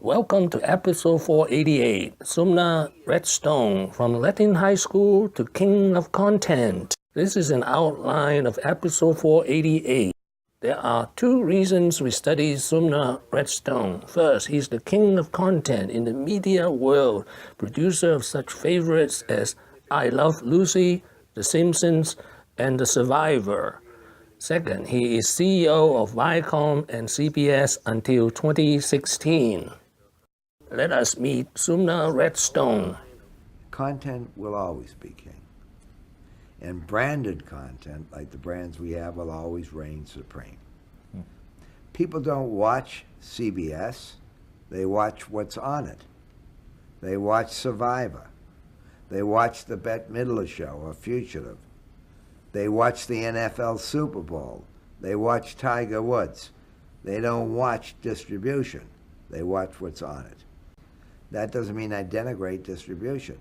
Welcome to episode 488, Sumner Redstone, from Latin High School to King of Content. This is an outline of episode 488. There are two reasons we study Sumner Redstone. First, he's the king of content in the media world, producer of such favorites as I Love Lucy, The Simpsons, and The Survivor. Second, he is CEO of Viacom and CBS until 2016. Let us meet Sumner Redstone. Content will always be king. And branded content, like the brands we have, will always reign supreme. People don't watch CBS, they watch what's on it. They watch Survivor. They watch the Bette Midler Show or Fugitive. They watch the NFL Super Bowl. They watch Tiger Woods. They don't watch distribution. They watch what's on it. That doesn't mean I denigrate distribution.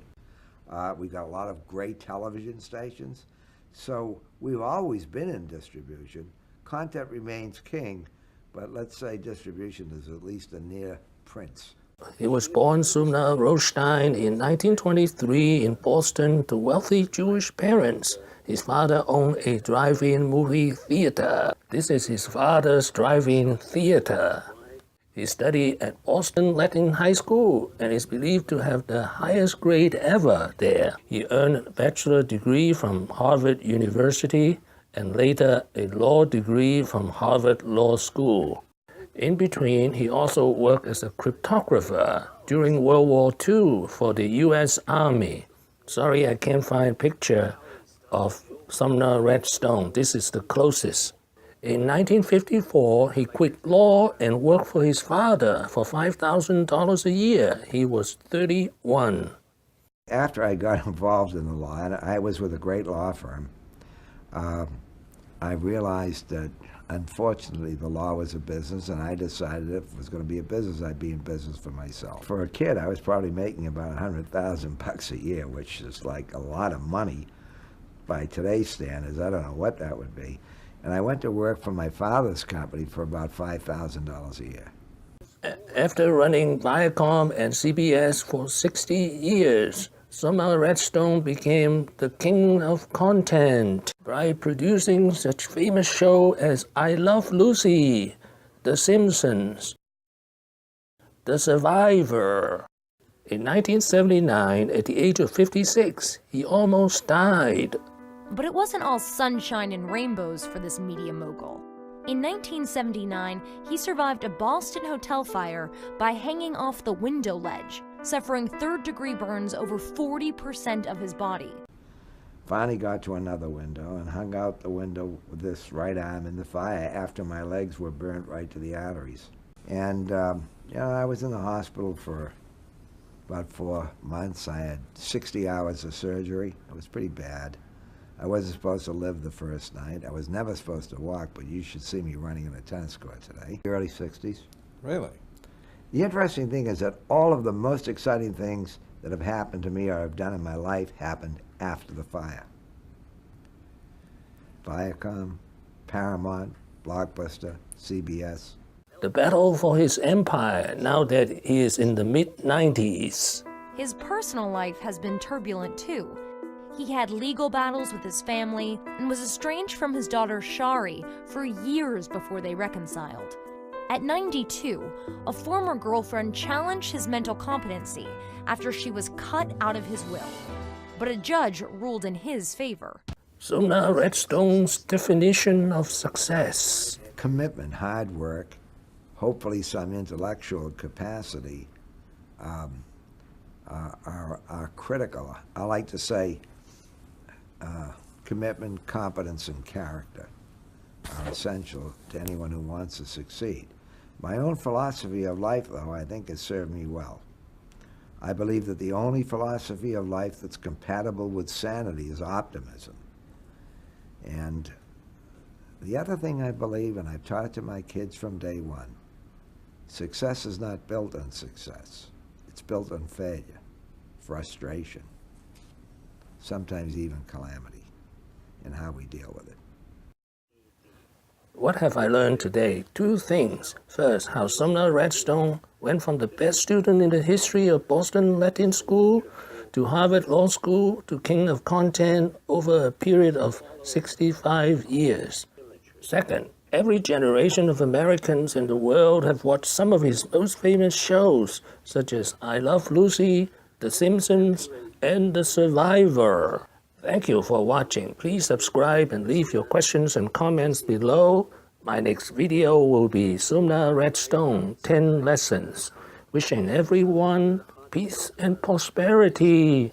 We've got a lot of great television stations. So we've always been in distribution. Content remains king, but let's say distribution is at least a near prince. He was born Sumner Redstone in 1923 in Boston to wealthy Jewish parents. His father owned a drive-in movie theater. This is his father's drive-in theater. He studied at Boston High School and is believed to have the highest grade ever there. He earned a bachelor's degree from Harvard University and later a law degree from Harvard Law School. In between, he also worked as a cryptographer during World War II for the U.S. Army. Sorry, I can't find a picture of Sumner Redstone. This is the closest. In 1954, he quit law and worked for his father for $5,000 a year. He was 31. After I got involved in the law, and I was with a great law firm, I realized that unfortunately the law was a business, and I decided if it was going to be a business, I'd be in business for myself. For a kid, I was probably making about $100,000 a year, which is like a lot of money by today's standards. I don't know what that would be. And I went to work for my father's company for about $5,000 a year. After running Viacom and CBS for 60 years, Sumner Redstone became the king of content by producing such famous shows as I Love Lucy, The Simpsons, The Survivor. In 1979, at the age of 56, he almost died. But it wasn't all sunshine and rainbows for this media mogul. In 1979, he survived a Boston hotel fire by hanging off the window ledge, suffering third-degree burns over 40% of his body. Finally got to another window and hung out the window with this right arm in the fire after my legs were burnt right to the arteries. And, I was in the hospital for about 4 months. I had 60 hours of surgery. It was pretty bad. I wasn't supposed to live the first night. I was never supposed to walk, but you should see me running in a tennis court today. Early 60s. Really? The interesting thing is that all of the most exciting things that have happened to me or have done in my life happened after the fire. Viacom, Paramount, Blockbuster, CBS. The battle for his empire now that he is in the mid-90s. His personal life has been turbulent too. He had legal battles with his family and was estranged from his daughter Shari for years before they reconciled. At 92, a former girlfriend challenged his mental competency after she was cut out of his will. But a judge ruled in his favor. Sumner Redstone's definition of success. Commitment, hard work, hopefully some intellectual capacity are critical. I like to say commitment, competence, and character are essential to anyone who wants to succeed. My own philosophy of life, though, I think has served me well. I believe that the only philosophy of life that's compatible with sanity is optimism. And the other thing I believe, and I've taught it to my kids from day one, success is not built on success. It's built on failure, frustration, sometimes even calamity, and how we deal with it. What have I learned today? 2 things. First, how Sumner Redstone went from the best student in the history of Boston Latin School to Harvard Law School to King of Content over a period of 65 years. Second, every generation of Americans in the world have watched some of his most famous shows, such as I Love Lucy, The Simpsons, and The Survivor. Thank you for watching. Please subscribe and leave your questions and comments below. My next video will be Sumner Redstone 10 Lessons. Wishing everyone peace and prosperity.